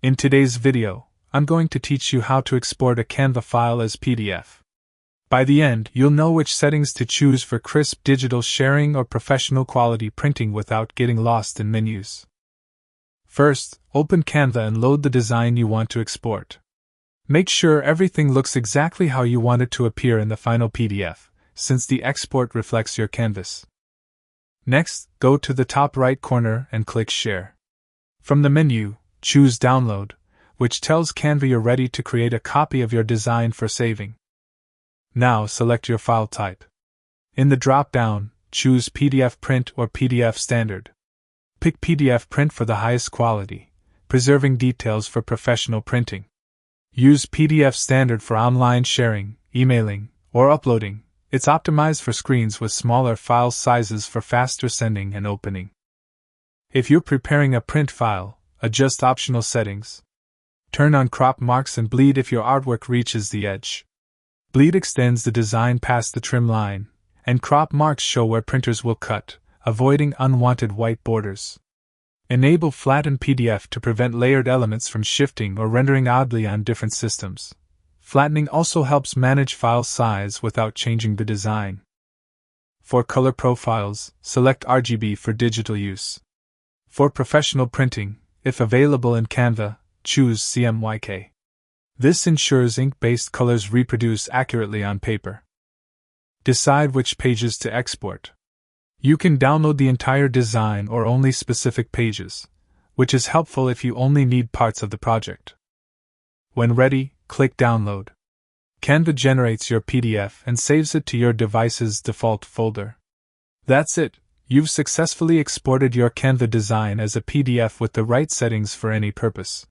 In today's video, I'm going to teach you how to export a Canva file as PDF. By the end, you'll know which settings to choose for crisp digital sharing or professional quality printing without getting lost in menus. First, open Canva and load the design you want to export. Make sure everything looks exactly how you want it to appear in the final PDF, since the export reflects your canvas. Next, go to the top right corner and click Share. From the menu, choose Download, which tells Canva you're ready to create a copy of your design for saving. Now select your file type. In the drop-down, choose PDF Print or PDF Standard. Pick PDF Print for the highest quality, preserving details for professional printing. Use PDF Standard for online sharing, emailing, or uploading. It's optimized for screens with smaller file sizes for faster sending and opening. If you're preparing a print file, adjust optional settings. Turn on crop marks and bleed if your artwork reaches the edge. Bleed extends the design past the trim line, and crop marks show where printers will cut, avoiding unwanted white borders. Enable Flatten PDF to prevent layered elements from shifting or rendering oddly on different systems. Flattening also helps manage file size without changing the design. For color profiles, select RGB for digital use. For professional printing, if available in Canva, choose CMYK. This ensures ink-based colors reproduce accurately on paper. Decide which pages to export. You can download the entire design or only specific pages, which is helpful if you only need parts of the project. When ready, click Download. Canva generates your PDF and saves it to your device's default folder. That's it, you've successfully exported your Canva design as a PDF with the right settings for any purpose.